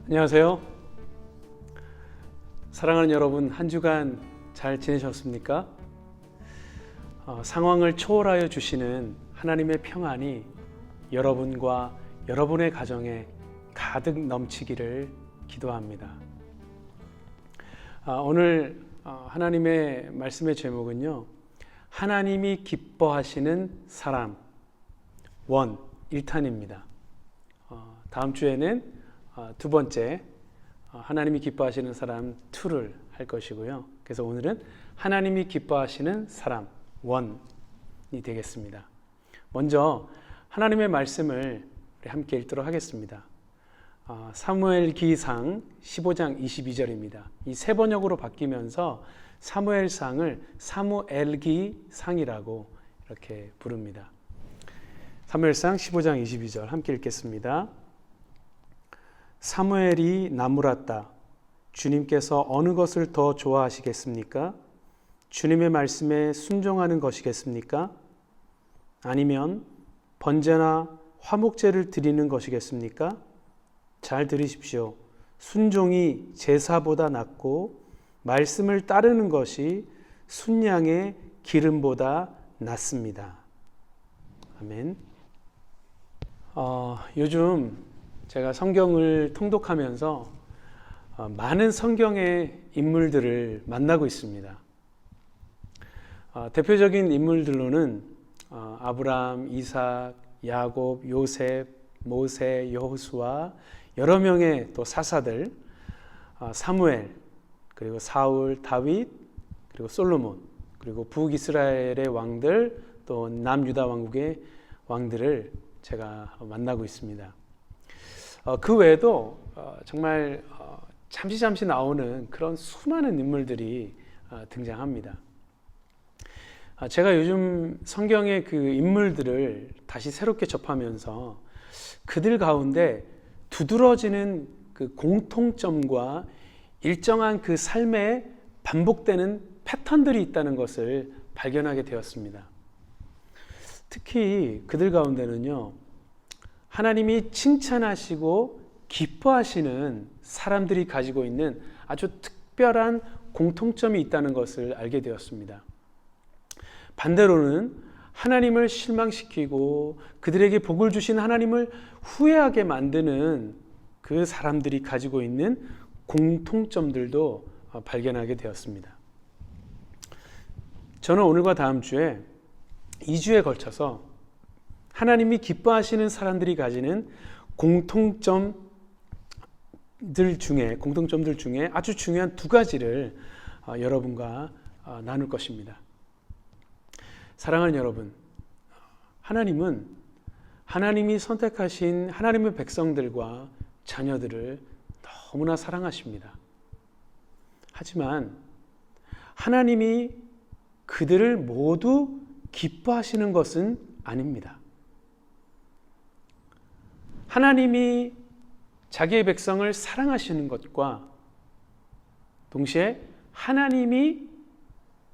안녕하세요. 사랑하는 여러분, 한 주간 잘 지내셨습니까? 상황을 초월하여 주시는 하나님의 평안이 여러분과 여러분의 가정에 가득 넘치기를 기도합니다. 오늘 하나님의 말씀의 제목은요, 하나님이 기뻐하시는 사람 1탄입니다. 다음 주에는 두 번째 하나님이 기뻐하시는 사람 2를 할 것이고요. 그래서 오늘은 하나님이 기뻐하시는 사람 1이 되겠습니다. 먼저 하나님의 말씀을 우리 함께 읽도록 하겠습니다. 사무엘기상 15장 22절입니다. 이 세 번역으로 바뀌면서 사무엘상을 사무엘기상이라고 이렇게 부릅니다. 사무엘상 15장 22절 함께 읽겠습니다. 사무엘이 나무랐다. 주님께서 어느 것을 더 좋아하시겠습니까? 주님의 말씀에 순종하는 것이겠습니까? 아니면 번제나 화목제를 드리는 것이겠습니까? 잘 들으십시오. 순종이 제사보다 낫고 말씀을 따르는 것이 순양의 기름보다 낫습니다. 아멘. 요즘 제가 성경을 통독하면서 많은 성경의 인물들을 만나고 있습니다. 대표적인 인물들로는 아브라함, 이삭, 야곱, 요셉, 모세, 여호수아, 여러 명의 또 사사들, 사무엘, 그리고 사울, 다윗, 그리고 솔로몬, 그리고 북이스라엘의 왕들, 또 남유다 왕국의 왕들을 제가 만나고 있습니다. 그 외에도 정말 잠시 나오는 그런 수많은 인물들이 등장합니다. 제가 요즘 성경의 그 인물들을 다시 새롭게 접하면서 그들 가운데 두드러지는 그 공통점과 일정한 그 삶에 반복되는 패턴들이 있다는 것을 발견하게 되었습니다. 특히 그들 가운데는요, 하나님이 칭찬하시고 기뻐하시는 사람들이 가지고 있는 아주 특별한 공통점이 있다는 것을 알게 되었습니다. 반대로는 하나님을 실망시키고 그들에게 복을 주신 하나님을 후회하게 만드는 그 사람들이 가지고 있는 공통점들도 발견하게 되었습니다. 저는 오늘과 다음 주에 2주에 걸쳐서 하나님이 기뻐하시는 사람들이 가지는 공통점들 중에 아주 중요한 두 가지를 여러분과 나눌 것입니다. 사랑하는 여러분, 하나님은 하나님이 선택하신 하나님의 백성들과 자녀들을 너무나 사랑하십니다. 하지만 하나님이 그들을 모두 기뻐하시는 것은 아닙니다. 하나님이 자기의 백성을 사랑하시는 것과 동시에 하나님이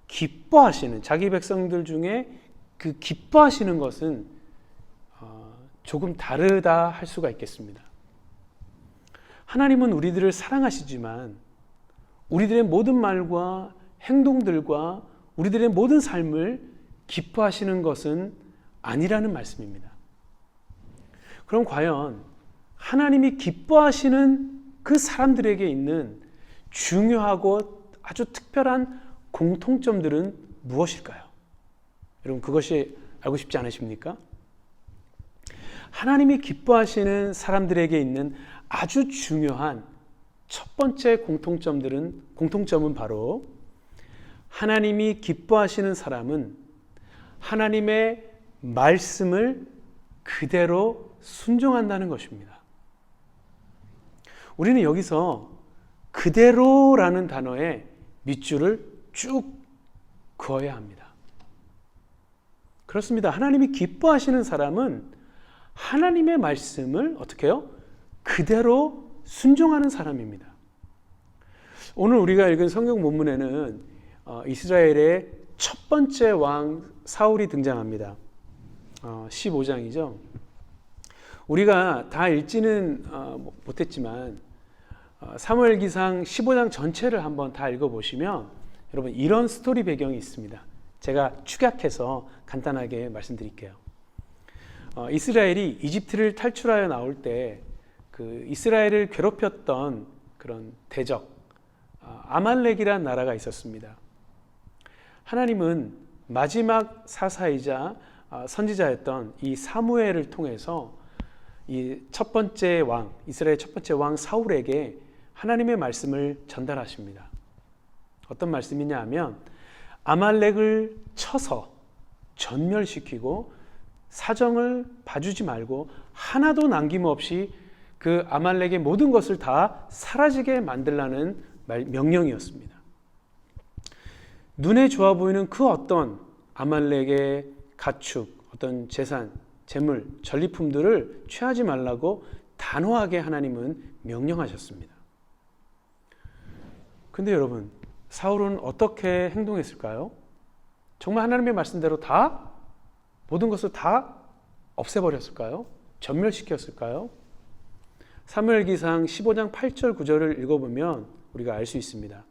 기뻐하시는 자기 백성들 중에 그 기뻐하시는 것은 조금 다르다 할 수가 있겠습니다. 하나님은 우리들을 사랑하시지만 우리들의 모든 말과 행동들과 우리들의 모든 삶을 기뻐하시는 것은 아니라는 말씀입니다. 그럼 과연 하나님이 기뻐하시는 그 사람들에게 있는 중요하고 아주 특별한 공통점들은 무엇일까요? 여러분, 그것이 알고 싶지 않으십니까? 하나님이 기뻐하시는 사람들에게 있는 아주 중요한 첫 번째 공통점은 바로 하나님이 기뻐하시는 사람은 하나님의 말씀을 그대로 순종한다는 것입니다. 우리는 여기서 그대로라는 단어에 밑줄을 쭉 그어야 합니다. 그렇습니다. 하나님이 기뻐하시는 사람은 하나님의 말씀을 어떻게 해요? 그대로 순종하는 사람입니다. 오늘 우리가 읽은 성경 본문에는 이스라엘의 첫 번째 왕 사울이 등장합니다. 15장이죠. 우리가 다 읽지는 못했지만 사무엘기상 15장 전체를 한번 다 읽어보시면 여러분 이런 스토리 배경이 있습니다. 제가 축약해서 간단하게 말씀드릴게요. 이스라엘이 이집트를 탈출하여 나올 때 그 이스라엘을 괴롭혔던 그런 대적 아말렉이란 나라가 있었습니다. 하나님은 마지막 사사이자 선지자였던 이 사무엘을 통해서 이 첫 번째 왕, 이스라엘 첫 번째 왕 사울에게 하나님의 말씀을 전달하십니다. 어떤 말씀이냐 하면 아말렉을 쳐서 전멸시키고 사정을 봐주지 말고 하나도 남김없이 그 아말렉의 모든 것을 다 사라지게 만들라는 명령이었습니다. 눈에 좋아 보이는 그 어떤 아말렉의 가축, 어떤 재산, 재물, 전리품들을 취하지 말라고 단호하게 하나님은 명령하셨습니다. 근데 여러분, 사울은 어떻게 행동했을까요? 정말 하나님의 말씀대로 다 모든 것을 다 없애버렸을까요? 전멸시켰을까요? 사무엘기상 15장 8절 9절을 읽어보면 우리가 알 수 있습니다.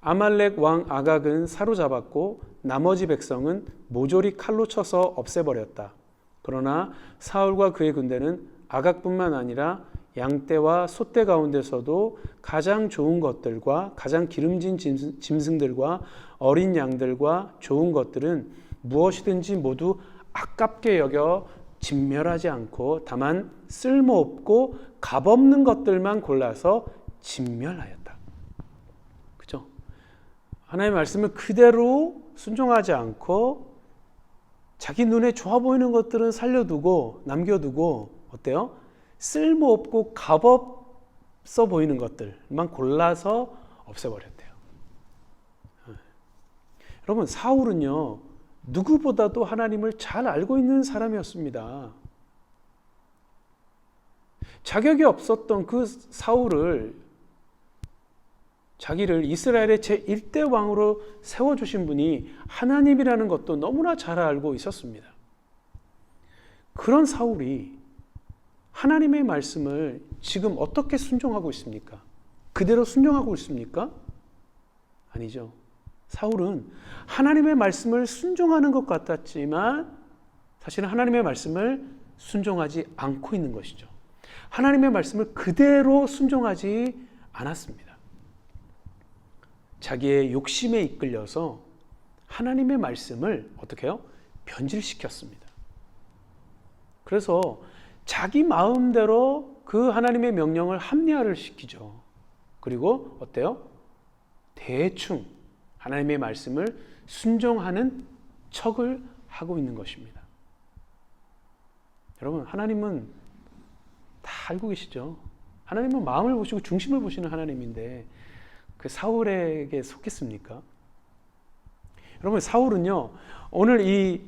아말렉 왕 아각은 사로잡았고 나머지 백성은 모조리 칼로 쳐서 없애버렸다. 그러나 사울과 그의 군대는 아각뿐만 아니라 양떼와 소떼 가운데서도 가장 좋은 것들과 가장 기름진 짐승들과 어린 양들과 좋은 것들은 무엇이든지 모두 아깝게 여겨 진멸하지 않고 다만 쓸모없고 값없는 것들만 골라서 진멸하였다. 그죠? 하나님의 말씀을 그대로 순종하지 않고 자기 눈에 좋아 보이는 것들은 살려두고 남겨두고 어때요? 쓸모없고 값없어 보이는 것들만 골라서 없애버렸대요. 여러분, 사울은요 누구보다도 하나님을 잘 알고 있는 사람이었습니다. 자격이 없었던 그 사울을 자기를 이스라엘의 제1대 왕으로 세워주신 분이 하나님이라는 것도 너무나 잘 알고 있었습니다. 그런 사울이 하나님의 말씀을 지금 어떻게 순종하고 있습니까? 그대로 순종하고 있습니까? 아니죠. 사울은 하나님의 말씀을 순종하는 것 같았지만 사실은 하나님의 말씀을 순종하지 않고 있는 것이죠. 하나님의 말씀을 그대로 순종하지 않았습니다. 자기의 욕심에 이끌려서 하나님의 말씀을 어떻게 해요? 변질시켰습니다. 그래서 자기 마음대로 그 하나님의 명령을 합리화를 시키죠. 그리고 어때요? 대충 하나님의 말씀을 순종하는 척을 하고 있는 것입니다. 여러분, 하나님은 다 알고 계시죠? 하나님은 마음을 보시고 중심을 보시는 하나님인데 그 사울에게 속겠습니까? 여러분, 사울은요 오늘 이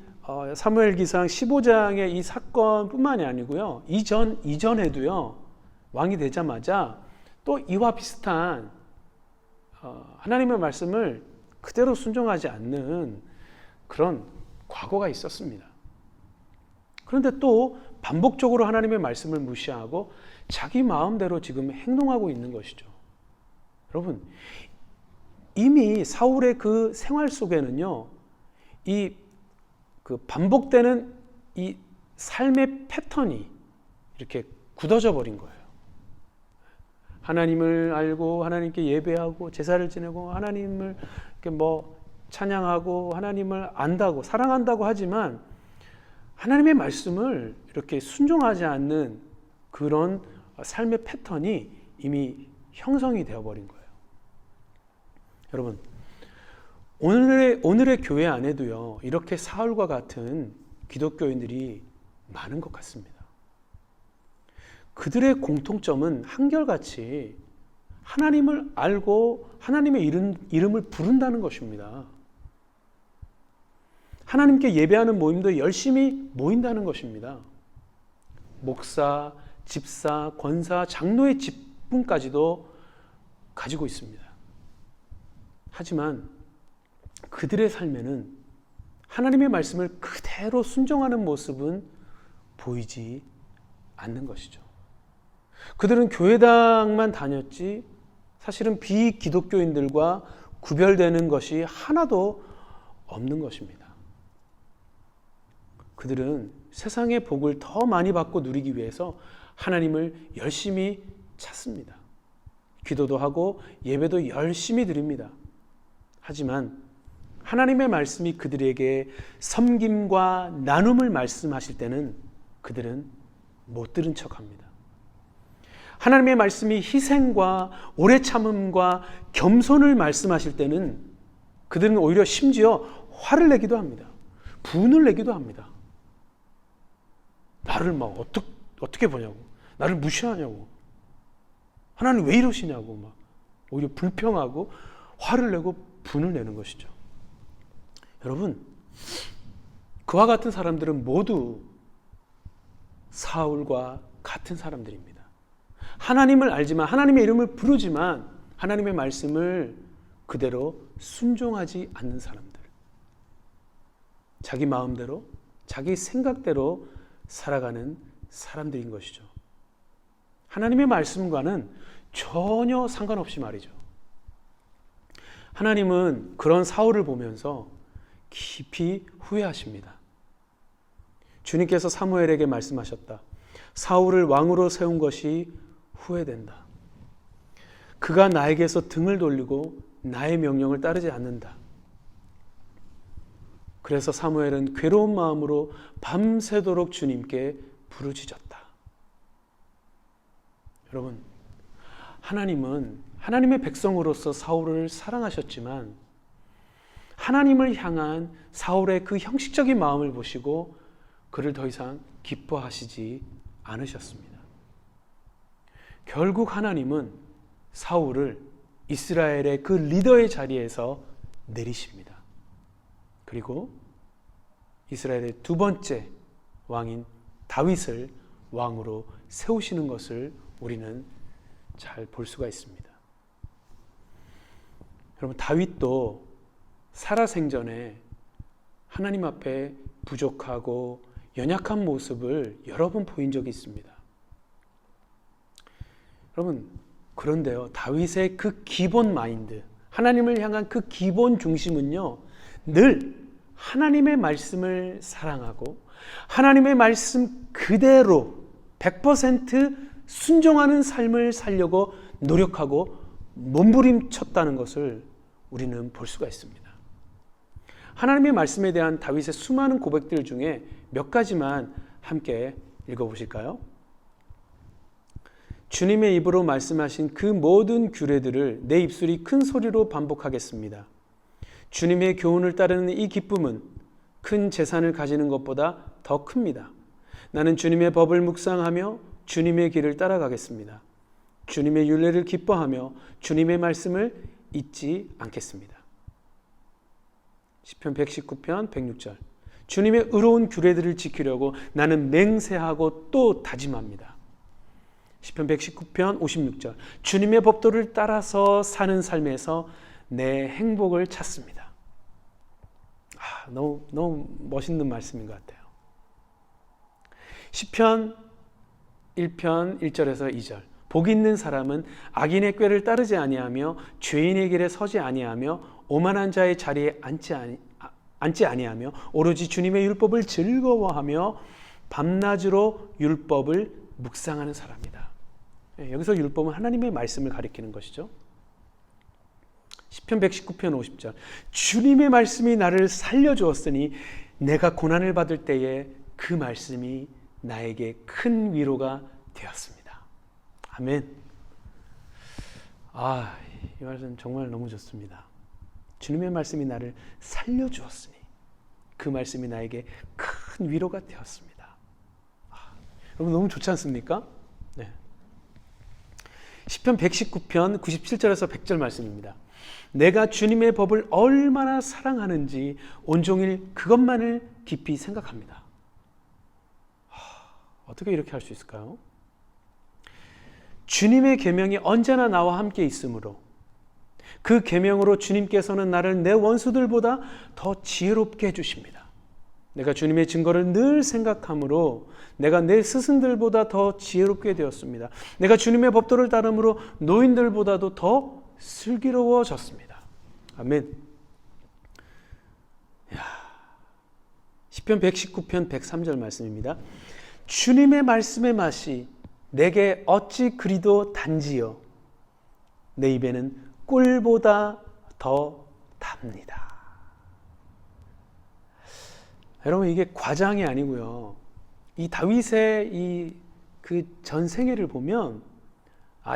사무엘기상 15장의 이 사건뿐만이 아니고요 이전에도요 왕이 되자마자 또 이와 비슷한 하나님의 말씀을 그대로 순종하지 않는 그런 과거가 있었습니다. 그런데 또 반복적으로 하나님의 말씀을 무시하고 자기 마음대로 지금 행동하고 있는 것이죠. 여러분, 이미 사울의 그 생활 속에는요, 이 그 반복되는 이 삶의 패턴이 이렇게 굳어져 버린 거예요. 하나님을 알고 하나님께 예배하고 제사를 지내고 하나님을 이렇게 찬양하고 하나님을 안다고 사랑한다고 하지만 하나님의 말씀을 이렇게 순종하지 않는 그런 삶의 패턴이 이미 형성이 되어버린 거예요. 여러분, 오늘의 교회 안에도요 이렇게 사울과 같은 기독교인들이 많은 것 같습니다. 그들의 공통점은 한결같이 하나님을 알고 하나님의 이름을 부른다는 것입니다. 하나님께 예배하는 모임도 열심히 모인다는 것입니다. 목사, 집사, 권사, 장로의 직분까지도 가지고 있습니다. 하지만 그들의 삶에는 하나님의 말씀을 그대로 순종하는 모습은 보이지 않는 것이죠. 그들은 교회당만 다녔지 사실은 비기독교인들과 구별되는 것이 하나도 없는 것입니다. 그들은 세상의 복을 더 많이 받고 누리기 위해서 하나님을 열심히 찾습니다. 기도도 하고 예배도 열심히 드립니다. 하지만 하나님의 말씀이 그들에게 섬김과 나눔을 말씀하실 때는 그들은 못 들은 척합니다. 하나님의 말씀이 희생과 오래 참음과 겸손을 말씀하실 때는 그들은 오히려 심지어 화를 내기도 합니다. 분을 내기도 합니다. 나를 막 어떻게 보냐고, 나를 무시하냐고, 하나님 왜 이러시냐고 막 오히려 불평하고 화를 내고 분을 내는 것이죠. 여러분, 그와 같은 사람들은 모두 사울과 같은 사람들입니다. 하나님을 알지만, 하나님의 이름을 부르지만 하나님의 말씀을 그대로 순종하지 않는 사람들, 자기 마음대로 자기 생각대로 살아가는 사람들인 것이죠. 하나님의 말씀과는 전혀 상관없이 말이죠. 하나님은 그런 사울을 보면서 깊이 후회하십니다. 주님께서 사무엘에게 말씀하셨다. 사울을 왕으로 세운 것이 후회된다. 그가 나에게서 등을 돌리고 나의 명령을 따르지 않는다. 그래서 사무엘은 괴로운 마음으로 밤새도록 주님께 부르짖었다. 여러분, 하나님은 하나님의 백성으로서 사울을 사랑하셨지만 하나님을 향한 사울의 그 형식적인 마음을 보시고 그를 더 이상 기뻐하시지 않으셨습니다. 결국 하나님은 사울을 이스라엘의 그 리더의 자리에서 내리십니다. 그리고 이스라엘의 두 번째 왕인 다윗을 왕으로 세우시는 것을 우리는 잘 볼 수가 있습니다. 여러분, 다윗도 살아생전에 하나님 앞에 부족하고 연약한 모습을 여러 번 보인 적이 있습니다. 여러분, 그런데요, 다윗의 그 기본 마인드, 하나님을 향한 그 기본 중심은요, 늘 하나님의 말씀을 사랑하고 하나님의 말씀 그대로 100% 순종하는 삶을 살려고 노력하고 몸부림쳤다는 것을 우리는 볼 수가 있습니다. 하나님의 말씀에 대한 다윗의 수많은 고백들 중에 몇 가지만 함께 읽어보실까요? 주님의 입으로 말씀하신 그 모든 규례들을 내 입술이 큰 소리로 반복하겠습니다. 주님의 교훈을 따르는 이 기쁨은 큰 재산을 가지는 것보다 더 큽니다. 나는 주님의 법을 묵상하며 주님의 길을 따라가겠습니다. 주님의 율례를 기뻐하며 주님의 말씀을 잊지 않겠습니다. 시편 119편 106절. 주님의 의로운 규례들을 지키려고 나는 맹세하고 또 다짐합니다. 시편 119편 56절. 주님의 법도를 따라서 사는 삶에서 내 행복을 찾습니다. 너무 멋있는 말씀인 것 같아요. 시편 1편 1절에서 2절. 복 있는 사람은 악인의 꾀를 따르지 아니하며 죄인의 길에 서지 아니하며 오만한 자의 자리에 앉지 아니하며 오로지 주님의 율법을 즐거워하며 밤낮으로 율법을 묵상하는 사람이다. 여기서 율법은 하나님의 말씀을 가리키는 것이죠. 시편 119편 50절. 주님의 말씀이 나를 살려주었으니 내가 고난을 받을 때에 그 말씀이 나에게 큰 위로가 되었습니다. 아멘. 이 말씀 정말 너무 좋습니다. 주님의 말씀이 나를 살려주었으니 그 말씀이 나에게 큰 위로가 되었습니다. 여러분, 너무 좋지 않습니까? 네. 시편 119편 97절에서 100절 말씀입니다. 내가 주님의 법을 얼마나 사랑하는지 온종일 그것만을 깊이 생각합니다. 어떻게 이렇게 할 수 있을까요? 주님의 계명이 언제나 나와 함께 있으므로 그 계명으로 주님께서는 나를 내 원수들보다 더 지혜롭게 해주십니다. 내가 주님의 증거를 늘 생각함으로 내가 내 스승들보다 더 지혜롭게 되었습니다. 내가 주님의 법도를 따름으로 노인들보다도 더 슬기로워졌습니다. 아멘. 시편 119편 103절 말씀입니다. 주님의 말씀의 맛이 내게 어찌 그리도 단지요 내 입에는 꿀보다 더 답니다. 여러분, 이게 과장이 아니고요. 이 다윗의 이 그 전생애를 보면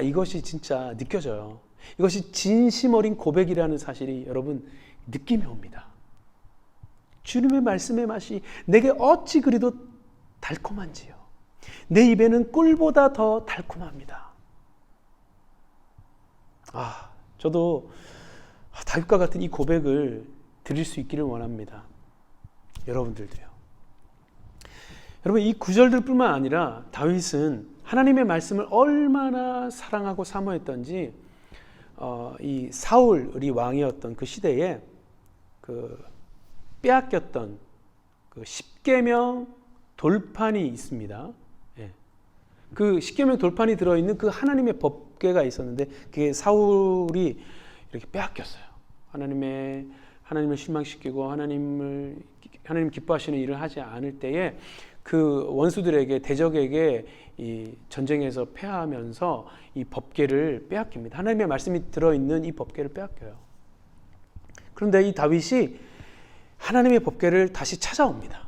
이것이 진짜 느껴져요. 이것이 진심 어린 고백이라는 사실이 여러분 느낌이 옵니다. 주님의 말씀의 맛이 내게 어찌 그리도 달콤한지요. 내 입에는 꿀보다 더 달콤합니다. 저도 다윗과 같은 이 고백을 드릴 수 있기를 원합니다. 여러분들도요. 여러분, 이 구절들뿐만 아니라 다윗은 하나님의 말씀을 얼마나 사랑하고 사모했던지 이 사울이 왕이었던 그 시대에 그 빼앗겼던 그 십계명 돌판이 있습니다. 그 십계명 돌판이 들어있는 그 하나님의 법궤가 있었는데 그게 사울이 이렇게 빼앗겼어요. 하나님을 실망시키고 하나님 기뻐하시는 일을 하지 않을 때에 그 원수들에게, 대적에게 이 전쟁에서 패하면서 이 법궤를 빼앗깁니다. 하나님의 말씀이 들어있는 이 법궤를 빼앗겨요. 그런데 이 다윗이 하나님의 법궤를 다시 찾아옵니다.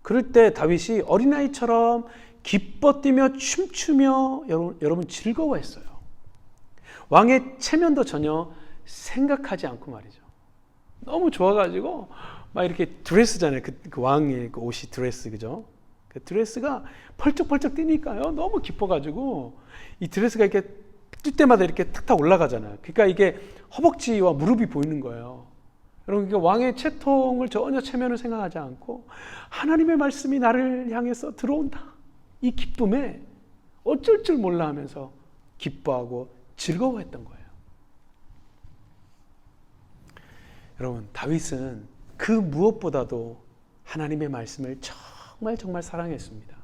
그럴 때 다윗이 어린아이처럼 기뻐 뛰며 춤추며 여러분 즐거워했어요. 왕의 체면도 전혀 생각하지 않고 말이죠. 너무 좋아가지고 막 이렇게 드레스잖아요. 그 왕의 그 옷이 드레스, 그죠? 그 드레스가 펄쩍펄쩍 뛰니까요. 너무 기뻐가지고 이 드레스가 이렇게 뛸 때마다 이렇게 탁탁 올라가잖아요. 그러니까 이게 허벅지와 무릎이 보이는 거예요. 여러분, 왕의 채통을 전혀 체면을 생각하지 않고 하나님의 말씀이 나를 향해서 들어온다. 이 기쁨에 어쩔 줄 몰라 하면서 기뻐하고 즐거워했던 거예요. 여러분, 다윗은 그 무엇보다도 하나님의 말씀을 정말 사랑했습니다.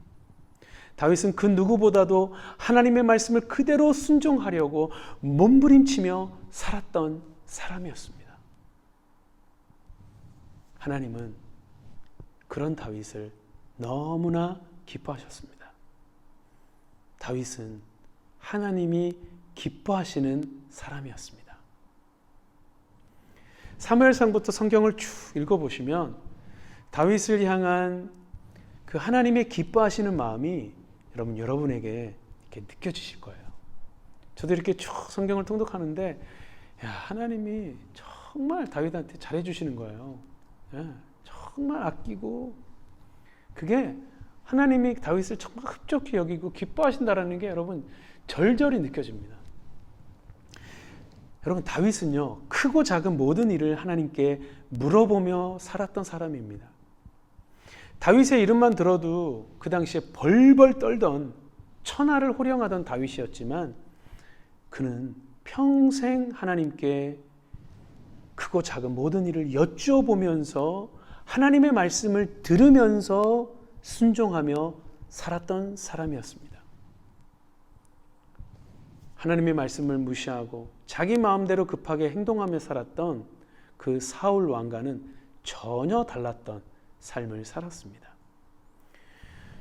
다윗은 그 누구보다도 하나님의 말씀을 그대로 순종하려고 몸부림치며 살았던 사람이었습니다. 하나님은 그런 다윗을 너무나 기뻐하셨습니다. 다윗은 하나님이 기뻐하시는 사람이었습니다. 사무엘상부터 성경을 쭉 읽어보시면 다윗을 향한 그 하나님의 기뻐하시는 마음이 여러분에게 이렇게 느껴지실 거예요. 저도 이렇게 쭉 성경을 통독하는데 하나님이 정말 다윗한테 잘해주시는 거예요. 정말 아끼고, 그게 하나님이 다윗을 정말 흡족히 여기고 기뻐하신다라는 게 여러분 절절히 느껴집니다. 여러분, 다윗은요, 크고 작은 모든 일을 하나님께 물어보며 살았던 사람입니다. 다윗의 이름만 들어도 그 당시에 벌벌 떨던, 천하를 호령하던 다윗이었지만 그는 평생 하나님께 크고 작은 모든 일을 여쭈어보면서 하나님의 말씀을 들으면서 순종하며 살았던 사람이었습니다. 하나님의 말씀을 무시하고 자기 마음대로 급하게 행동하며 살았던 그 사울 왕과는 전혀 달랐던 삶을 살았습니다.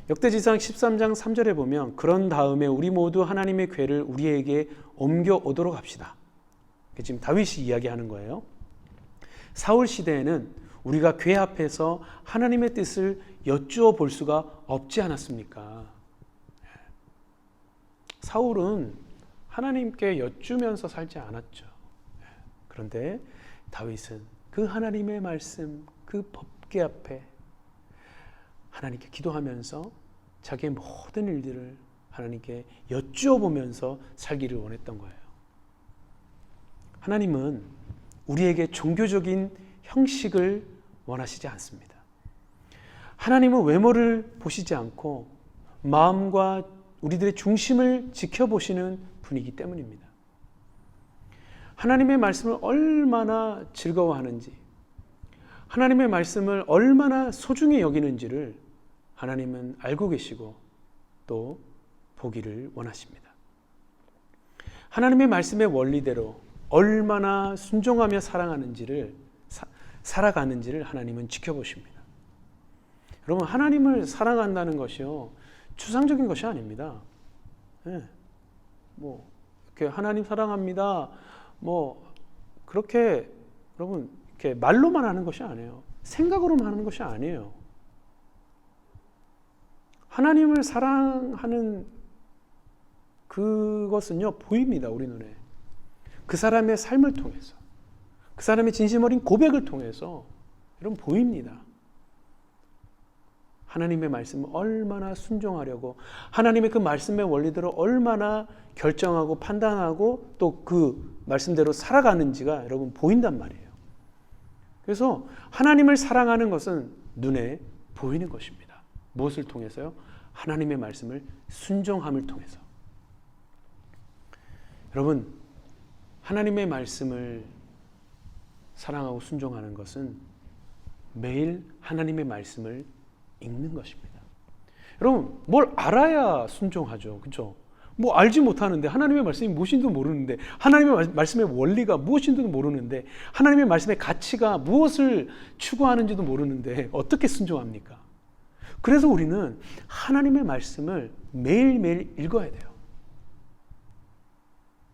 역대지상 13장 3절에 보면 그런 다음에 우리 모두 하나님의 궤를 우리에게 옮겨오도록 합시다. 지금 다윗이 이야기하는 거예요. 사울 시대에는 우리가 궤 앞에서 하나님의 뜻을 여쭈어 볼 수가 없지 않았습니까? 사울은 하나님께 여쭈면서 살지 않았죠. 그런데 다윗은 그 하나님의 말씀, 그 법궤 앞에 하나님께 기도하면서 자기의 모든 일들을 하나님께 여쭈어 보면서 살기를 원했던 거예요. 하나님은 우리에게 종교적인 형식을 원하시지 않습니다. 하나님은 외모를 보시지 않고 마음과 우리들의 중심을 지켜보시는 분이기 때문입니다. 하나님의 말씀을 얼마나 즐거워하는지, 하나님의 말씀을 얼마나 소중히 여기는지를 하나님은 알고 계시고 또 보기를 원하십니다. 하나님의 말씀의 원리대로 얼마나 순종하며 살아가는지를 하나님은 지켜보십니다. 여러분, 하나님을 사랑한다는 것이요, 추상적인 것이 아닙니다. 네. 이렇게 하나님 사랑합니다. 그렇게 여러분 이렇게 말로만 하는 것이 아니에요. 생각으로만 하는 것이 아니에요. 하나님을 사랑하는 그것은요, 보입니다. 우리 눈에. 그 사람의 삶을 통해서, 그 사람의 진심 어린 고백을 통해서 여러분 보입니다. 하나님의 말씀을 얼마나 순종하려고, 하나님의 그 말씀의 원리대로 얼마나 결정하고 판단하고 또 그 말씀대로 살아가는지가 여러분 보인단 말이에요. 그래서 하나님을 사랑하는 것은 눈에 보이는 것입니다. 무엇을 통해서요? 하나님의 말씀을 순종함을 통해서. 여러분, 하나님의 말씀을 사랑하고 순종하는 것은 매일 하나님의 말씀을 읽는 것입니다. 여러분, 뭘 알아야 순종하죠. 그렇죠? 알지 못하는데, 하나님의 말씀이 무엇인지도 모르는데, 하나님의 말씀의 원리가 무엇인지도 모르는데, 하나님의 말씀의 가치가 무엇을 추구하는지도 모르는데 어떻게 순종합니까? 그래서 우리는 하나님의 말씀을 매일매일 읽어야 돼요.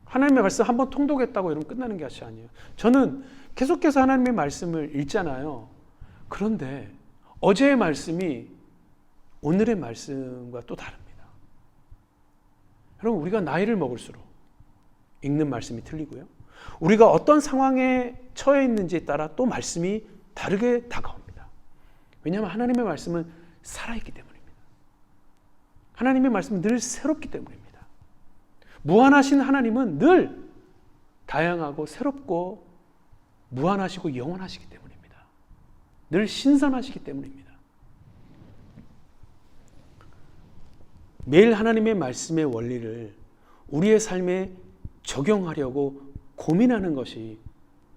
하나님의 말씀 한번 통독했다고 이러면 끝나는 게 아니에요. 저는 계속해서 하나님의 말씀을 읽잖아요. 그런데 어제의 말씀이 오늘의 말씀과 또 다릅니다. 여러분, 우리가 나이를 먹을수록 읽는 말씀이 틀리고요. 우리가 어떤 상황에 처해 있는지에 따라 또 말씀이 다르게 다가옵니다. 왜냐하면 하나님의 말씀은 살아있기 때문입니다. 하나님의 말씀은 늘 새롭기 때문입니다. 무한하신 하나님은 늘 다양하고 새롭고 무한하시고 영원하시기 때문입니다. 늘 신선하시기 때문입니다. 매일 하나님의 말씀의 원리를 우리의 삶에 적용하려고 고민하는 것이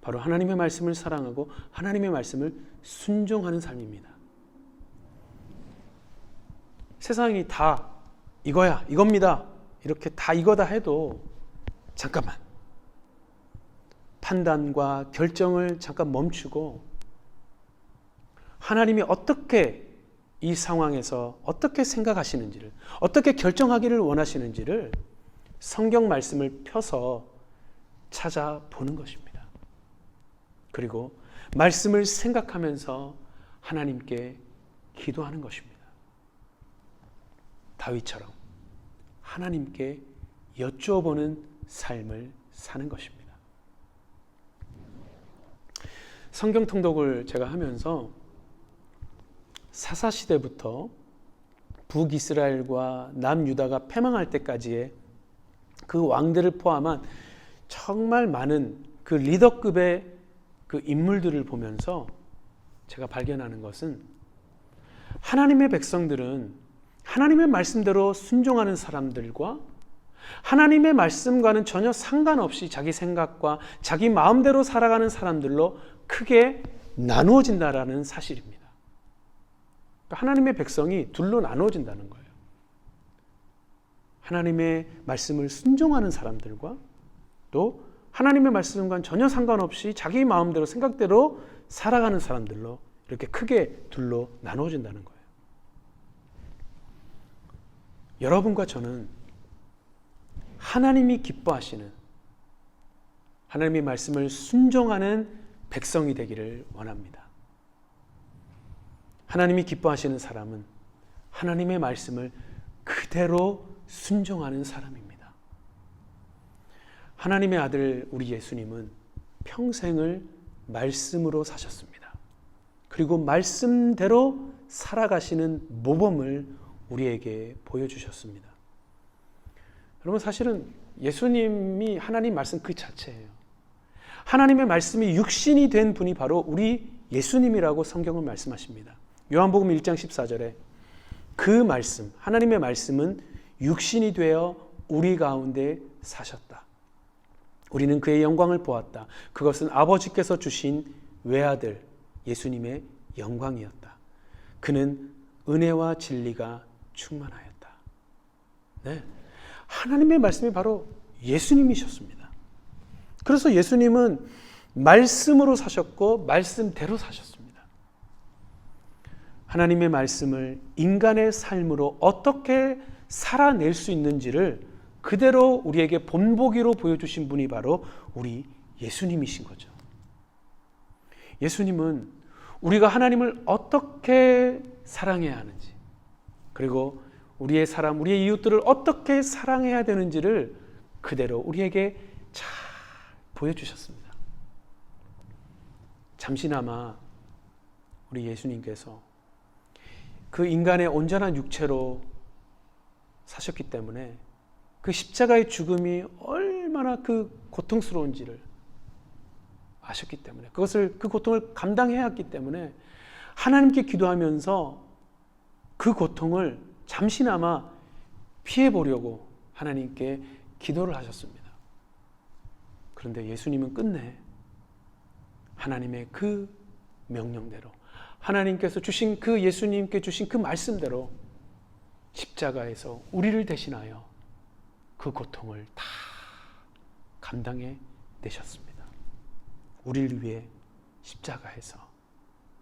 바로 하나님의 말씀을 사랑하고 하나님의 말씀을 순종하는 삶입니다. 세상이 다 이거야, 이겁니다, 이렇게 다 이거다 해도 잠깐만 판단과 결정을 잠깐 멈추고 하나님이 어떻게 이 상황에서 어떻게 생각하시는지를, 어떻게 결정하기를 원하시는지를 성경 말씀을 펴서 찾아보는 것입니다. 그리고 말씀을 생각하면서 하나님께 기도하는 것입니다. 다윗처럼 하나님께 여쭈어보는 삶을 사는 것입니다. 성경 통독을 제가 하면서 사사시대부터 북이스라엘과 남유다가 패망할 때까지의 그 왕들을 포함한 정말 많은 그 리더급의 그 인물들을 보면서 제가 발견하는 것은 하나님의 백성들은 하나님의 말씀대로 순종하는 사람들과 하나님의 말씀과는 전혀 상관없이 자기 생각과 자기 마음대로 살아가는 사람들로 크게 나누어진다라는 사실입니다. 하나님의 백성이 둘로 나누어진다는 거예요. 하나님의 말씀을 순종하는 사람들과 또 하나님의 말씀과는 전혀 상관없이 자기 마음대로 생각대로 살아가는 사람들로 이렇게 크게 둘로 나누어진다는 거예요. 여러분과 저는 하나님이 기뻐하시는 하나님의 말씀을 순종하는 백성이 되기를 원합니다. 하나님이 기뻐하시는 사람은 하나님의 말씀을 그대로 순종하는 사람입니다. 하나님의 아들 우리 예수님은 평생을 말씀으로 사셨습니다. 그리고 말씀대로 살아가시는 모범을 우리에게 보여주셨습니다. 여러분, 사실은 예수님이 하나님 말씀 그 자체예요. 하나님의 말씀이 육신이 된 분이 바로 우리 예수님이라고 성경은 말씀하십니다. 요한복음 1장 14절에 그 말씀, 하나님의 말씀은 육신이 되어 우리 가운데 사셨다. 우리는 그의 영광을 보았다. 그것은 아버지께서 주신 외아들, 예수님의 영광이었다. 그는 은혜와 진리가 충만하였다. 네, 하나님의 말씀이 바로 예수님이셨습니다. 그래서 예수님은 말씀으로 사셨고 말씀대로 사셨습니다. 하나님의 말씀을 인간의 삶으로 어떻게 살아낼 수 있는지를 그대로 우리에게 본보기로 보여주신 분이 바로 우리 예수님이신 거죠. 예수님은 우리가 하나님을 어떻게 사랑해야 하는지, 그리고 우리의 사람, 우리의 이웃들을 어떻게 사랑해야 되는지를 그대로 우리에게 잘 보여주셨습니다. 잠시나마 우리 예수님께서 그 인간의 온전한 육체로 사셨기 때문에 그 십자가의 죽음이 얼마나 그 고통스러운지를 아셨기 때문에, 그 고통을 감당해야 했기 때문에 하나님께 기도하면서 그 고통을 잠시나마 피해보려고 하나님께 기도를 하셨습니다. 그런데 예수님은 끝내 하나님의 그 명령대로, 하나님께서 주신 그 예수님께 주신 그 말씀대로 십자가에서 우리를 대신하여 그 고통을 다 감당해 내셨습니다. 우리를 위해 십자가에서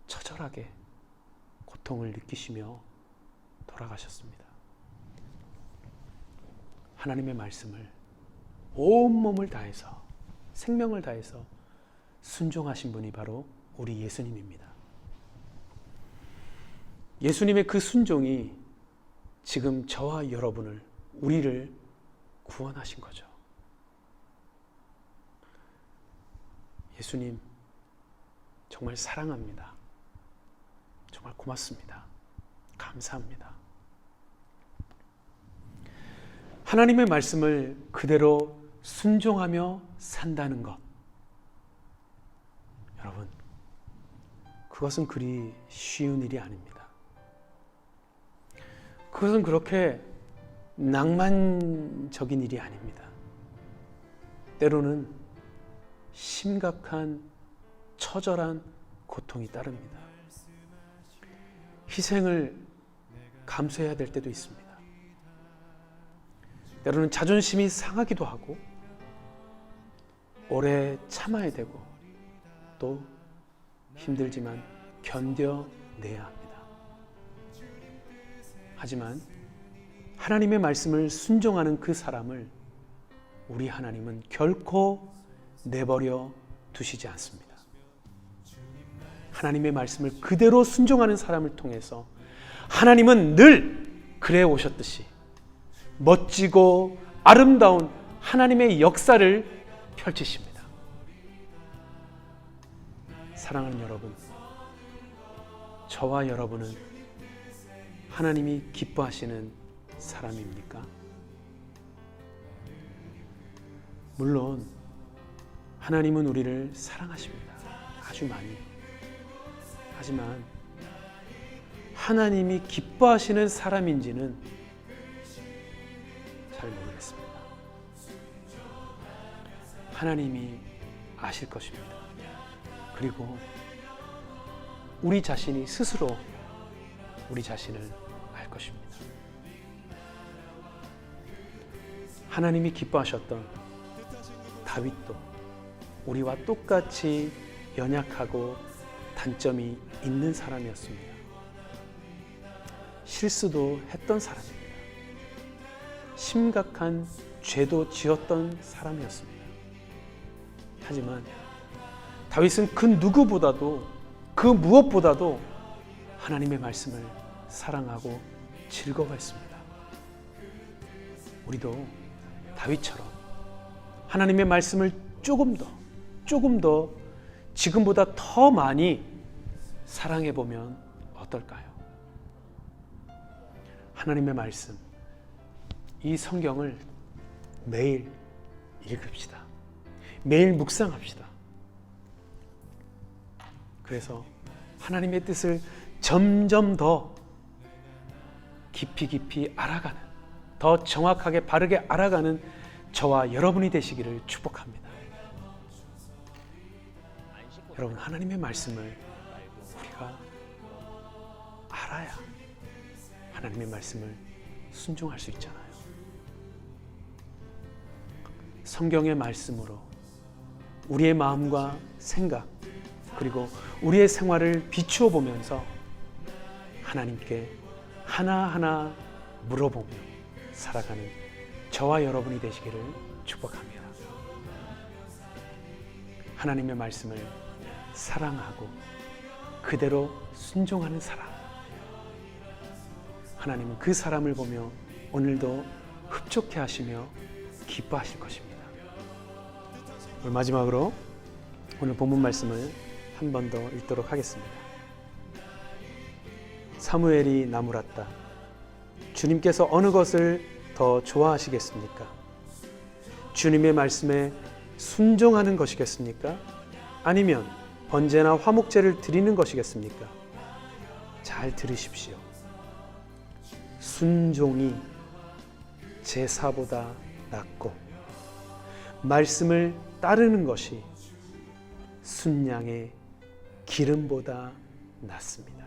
처절하게 고통을 느끼시며 돌아가셨습니다. 하나님의 말씀을 온몸을 다해서, 생명을 다해서 순종하신 분이 바로 우리 예수님입니다. 예수님의 그 순종이 지금 저와 여러분을, 우리를 구원하신 거죠. 예수님 정말 사랑합니다. 정말 고맙습니다. 감사합니다. 하나님의 말씀을 그대로 순종하며 산다는 것, 여러분, 그것은 그리 쉬운 일이 아닙니다. 그것은 그렇게 낭만적인 일이 아닙니다. 때로는 심각한 처절한 고통이 따릅니다. 희생을 감수해야 될 때도 있습니다. 때로는 자존심이 상하기도 하고 오래 참아야 되고 또 힘들지만 견뎌내야 합니다. 하지만 하나님의 말씀을 순종하는 그 사람을 우리 하나님은 결코 내버려 두시지 않습니다. 하나님의 말씀을 그대로 순종하는 사람을 통해서 하나님은 늘 그래 오셨듯이 멋지고 아름다운 하나님의 역사를 펼치십니다. 사랑하는 여러분, 저와 여러분은 하나님이 기뻐하시는 사람입니까? 물론 하나님은 우리를 사랑하십니다. 아주 많이. 하지만 하나님이 기뻐하시는 사람인지는 잘 모르겠습니다. 하나님이 아실 것입니다. 그리고 우리 자신이 스스로 우리 자신을 알 것입니다. 하나님이 기뻐하셨던 다윗도 우리와 똑같이 연약하고 단점이 있는 사람이었습니다. 실수도 했던 사람입니다. 심각한 죄도 지었던 사람이었습니다. 하지만 다윗은 그 누구보다도, 그 무엇보다도 하나님의 말씀을 사랑하고 즐거워했습니다. 우리도 다윗처럼 하나님의 말씀을 조금 더 지금보다 더 많이 사랑해 보면 어떨까요? 하나님의 말씀, 이 성경을 매일 읽읍시다. 매일 묵상합시다. 그래서 하나님의 뜻을 점점 더 깊이 알아가는, 더 정확하게 바르게 알아가는 저와 여러분이 되시기를 축복합니다. 여러분, 하나님의 말씀을 우리가 알아야 하나님의 말씀을 순종할 수 있잖아요. 성경의 말씀으로 우리의 마음과 생각 그리고 우리의 생활을 비추어 보면서 하나님께 하나하나 물어보며 살아가는 저와 여러분이 되시기를 축복합니다. 하나님의 말씀을 사랑하고 그대로 순종하는 사람, 하나님은 그 사람을 보며 오늘도 흡족해 하시며 기뻐하실 것입니다. 오늘 마지막으로 오늘 본문 말씀을 한 번 더 읽도록 하겠습니다. 사무엘이 나무랐다. 주님께서 어느 것을 더 좋아하시겠습니까? 주님의 말씀에 순종하는 것이겠습니까? 아니면 번제나 화목제를 드리는 것이겠습니까? 잘 들으십시오. 순종이 제사보다 낫고 말씀을 따르는 것이 순양의 기름보다 낫습니다.